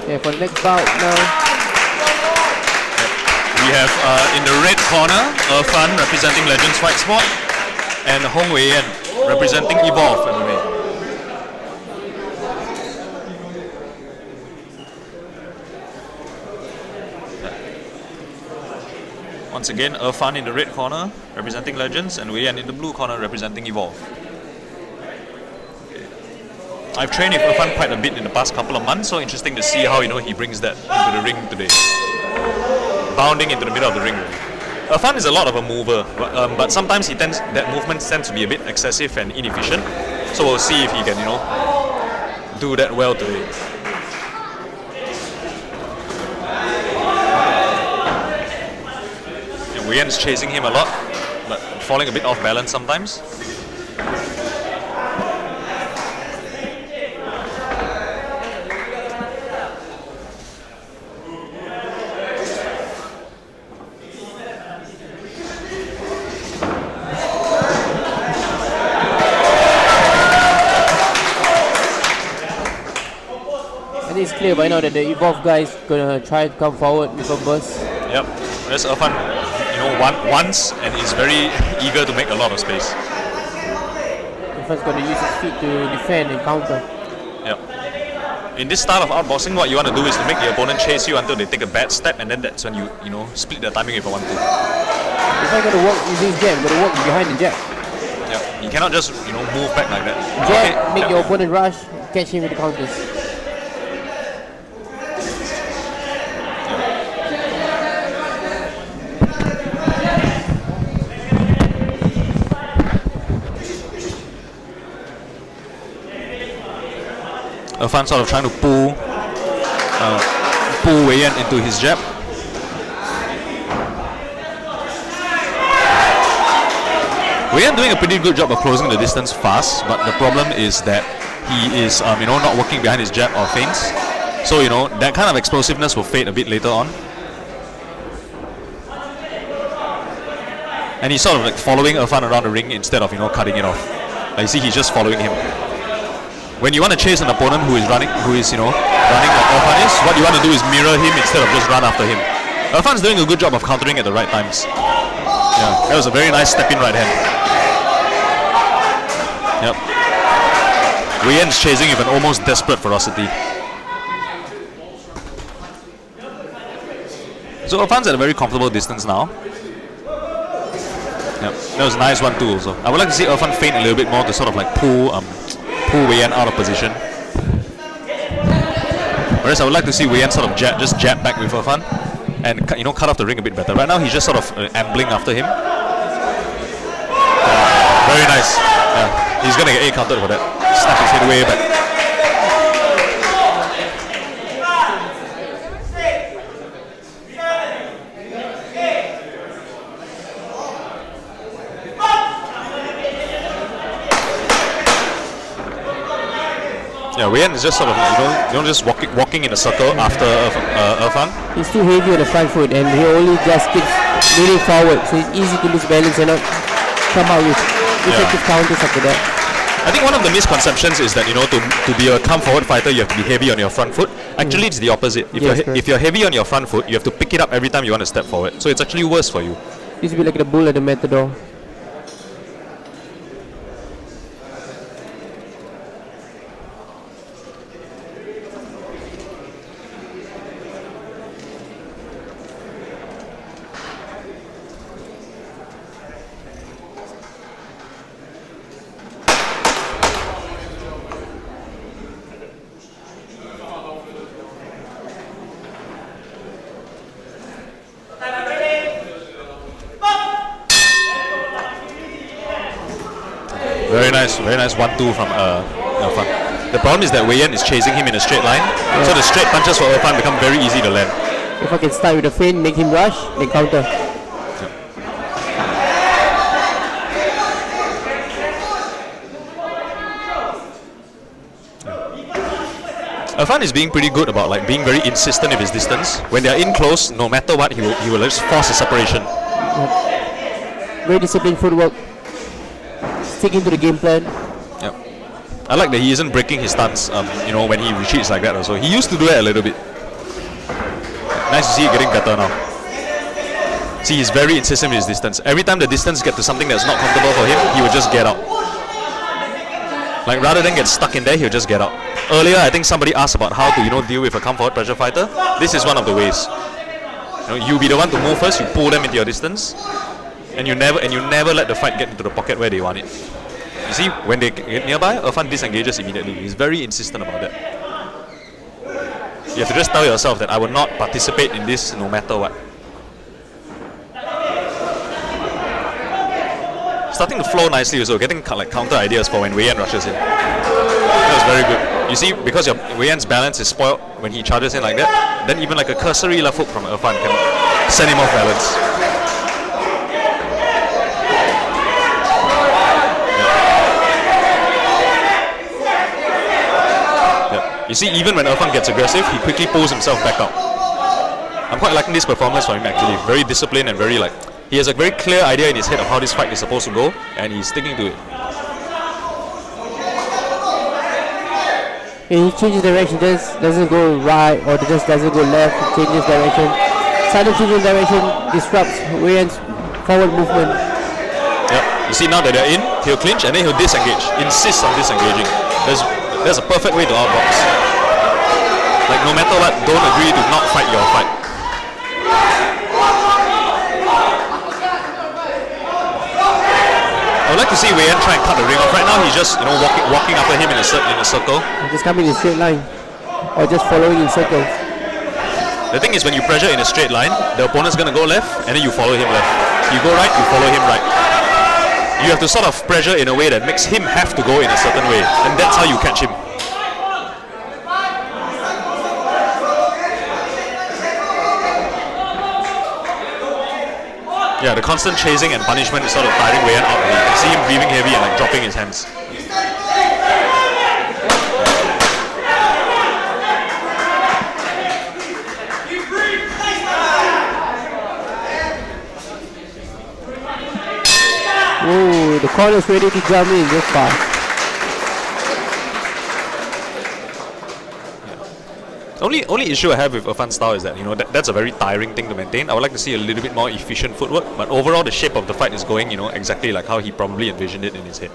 Yeah, for the next bout now. We have in the red corner, Erfan representing Legends Fight Sport, and Hong Wei Yan representing Evolve MMA. Once again, Erfan in the red corner representing Legends, and Wei Yan in the blue corner representing Evolve. I've trained with Erfan quite a bit in the past couple of months, so interesting to see how he brings that into the ring today. Bounding into the middle of the ring. Erfan is a lot of a mover, but sometimes that movement tends to be a bit excessive and inefficient. So we'll see if he can, do that well today. And Wei Yan is chasing him a lot, but falling a bit off balance sometimes. It's clear by now that the Evolve guy is gonna try to come forward with a burst. Yep, whereas Erfan, once and is very eager to make a lot of space. Erfan's gonna use his feet to defend and counter. Yep. In this style of outboxing, what you want to do is to make the opponent chase you until they take a bad step, and then that's when you split the timing if you want to. Erfan's gonna walk using his jab, gonna walk behind the jab. Yep. You cannot just move back like that. Jab, make your opponent rush, catch him with the counters. Erfan sort of trying to pull Wei Yan into his jab. Wei Yan doing a pretty good job of closing the distance fast, but the problem is that he is not working behind his jab or feints. So that kind of explosiveness will fade a bit later on. And he's sort of like following Erfan around the ring instead of cutting it off. Like you see, he's just following him. When you want to chase an opponent who is running like Erfan is, what you want to do is mirror him instead of just run after him. Erfan's doing a good job of countering at the right times. Yeah, that was a very nice step in right hand. Yep. Wei Yan's chasing with an almost desperate ferocity. So Erfan's at a very comfortable distance now. Yep, that was a nice one too also. I would like to see Erfan feint a little bit more to sort of like pull Wei Yan out of position. Whereas I would like to see Wei Yan sort of just jab back with Erfan and cut off the ring a bit better. Right now he's just sort of ambling after him. Very nice. Yeah, he's gonna get A countered for that. Snap his head way back. Yeah, Wei Yan is just sort of just walking in a circle after Erfan. He's too heavy on the front foot, and he only just keeps leaning forward, so it's easy to lose balance and not come out with effective counters after that. I think one of the misconceptions is that to be a come forward fighter you have to be heavy on your front foot. Actually, it's the opposite. If you're heavy on your front foot, you have to pick it up every time you want to step forward. So it's actually worse for you. This will be like the bull at the matador. Very nice 1-2 from Erfan. The problem is that Wei Yan is chasing him in a straight line, so the straight punches for Erfan become very easy to land. If I can start with a feint, make him rush, then counter. Erfan is being pretty good about being very insistent with his distance. When they are in close, no matter what, he will just force a separation. Very disciplined footwork. Sticking to the game plan. Yep. I like that he isn't breaking his stance, when he retreats like that also. He used to do that a little bit. Nice to see it getting better now. See, he's very insistent with his distance. Every time the distance gets to something that's not comfortable for him, he will just get out. Like, rather than get stuck in there, he'll just get out. Earlier, I think somebody asked about how to, deal with a come forward pressure fighter. This is one of the ways. You be the one to move first, you pull them into your distance, and you never let the fight get into the pocket where they want it. You see, when they get nearby, Erfan disengages immediately. He's very insistent about that. You have to just tell yourself that I will not participate in this no matter what. Starting to flow nicely also, getting like counter ideas for when Wei Yan rushes in. That was very good. You see, because Wei Yan's balance is spoiled when he charges in like that, then even like a cursory left hook from Erfan can send him off balance. Yeah. You see, even when Erfan gets aggressive, he quickly pulls himself back up. I'm quite liking this performance from him actually. Very disciplined and very he has a very clear idea in his head of how this fight is supposed to go, and he's sticking to it. He changes direction, just doesn't go right or just doesn't go left, he changes direction. Sudden changing direction disrupts Wei Yan's forward movement. Yep. You see now that they're in, he'll clinch and then he'll disengage. Insist on disengaging. There's a perfect way to outbox. Like, no matter what, don't agree to not fight your fight. I would like to see Wei Yan try and cut the ring off. Right now he's just walking after him in a circle. Just coming in a straight line or just following in circles. The thing is, when you pressure in a straight line, the opponent's gonna go left and then you follow him left. You go right, you follow him right. You have to sort of pressure in a way that makes him have to go in a certain way, and that's how you catch him. Yeah, the constant chasing and punishment is sort of tiring Wei Yan out. You can see him breathing heavy and like dropping his hands. Ooh, the corner's ready to jump in just fast. Only issue I have with Erfan's style is that that's a very tiring thing to maintain. I would like to see a little bit more efficient footwork, but overall the shape of the fight is going exactly like how he probably envisioned it in his head.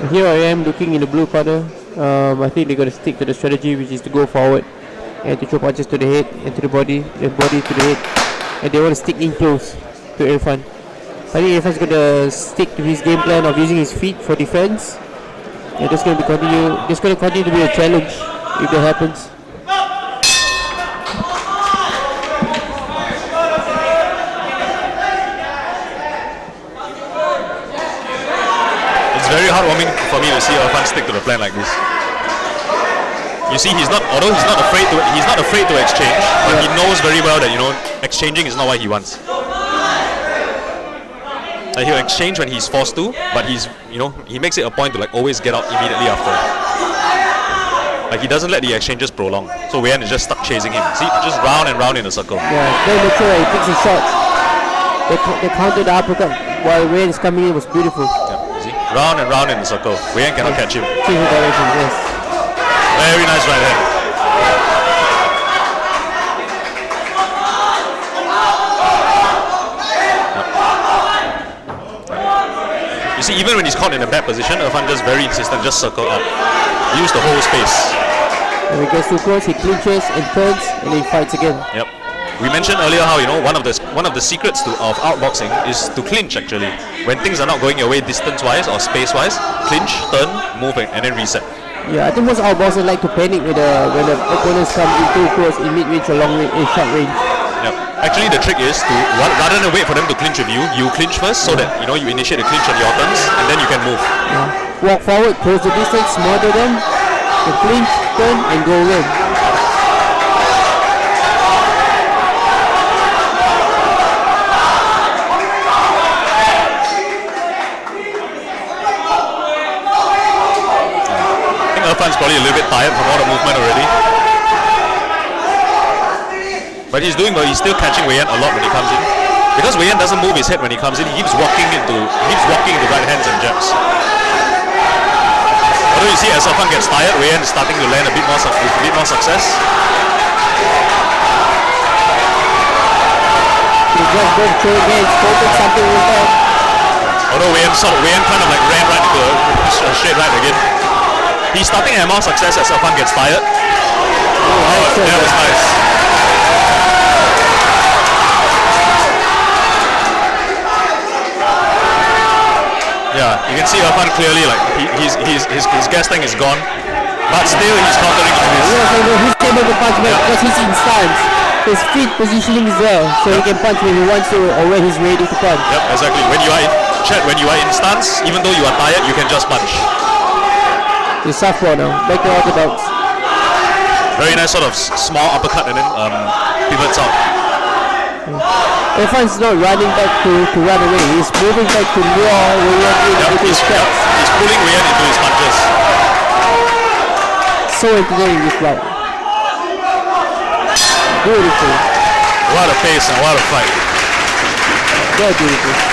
Here I am looking in the blue corner. I think they're going to stick to the strategy, which is to go forward and to throw punches to the head and to the body, and body to the head, and they want to stick in close to Erfan. I think Erfan's going to stick to his game plan of using his feet for defense. And that's going to continue to be a challenge if that happens. It's very heartwarming for me to see Erfan stick to the plan like this. You see, although he's not afraid to exchange, but he knows very well that exchanging is not what he wants. Like, he'll exchange when he's forced to, but he makes it a point to always get out immediately after. Like, he doesn't let the exchanges prolong. So Wei Yan is just stuck chasing him. See, just round and round in a circle. Yeah, very mature. He picks his shots. They countered the uppercut while Wei Yan is coming in. Was beautiful. Yeah, see, round and round in a circle. Wei Yan cannot catch him. Changing direction, yes. Very nice right hand. You see, even when he's caught in a bad position, Erfan just very insistent, just circle up. Use the whole space. When he gets too close, he clinches and turns, and then he fights again. Yep. We mentioned earlier how one of the secrets of outboxing is to clinch actually. When things are not going your way distance-wise or space-wise, clinch, turn, move, and then reset. Yeah, I think most outboxers like to panic when the opponents come in too close in mid-range or short range. Yep. Actually, the trick is to rather than wait for them to clinch with you, you clinch first so that you initiate the clinch on your terms, and then you can move. Yeah. Walk forward, close the distance, smother them, you clinch, turn, and go in. I think Erfan's probably a little bit tired from all the movement already. But he's still catching Wei Yan a lot when he comes in. Because Wei Yan doesn't move his head when he comes in, he keeps walking into right hands and jabs. Although you see as Erfan gets tired, Wei Yan is starting to land with a bit more success. He just don't throw again, hoping something will come. Although Wei Yan kind of like ran right into a straight right again. He's starting to have more success as Erfan gets tired. That was nice. Yeah, you can see Erfan clearly, like his gas tank is gone, but still he's countering with his. He's able to punch back because he's in stance. His feet positioning is there, so he can punch when he wants to or when he's ready to punch. Yep, exactly. When you are in stance, even though you are tired, you can just punch. He's southpaw now, back to orthodox. Very nice sort of small uppercut and then pivots out. Erfan's not running back to run away. He's moving back to lure Wei Yan into his tracks. He's pulling Wei Yan into his punches. So entertaining this fight. Beautiful. What a pace and what a fight. Very beautiful.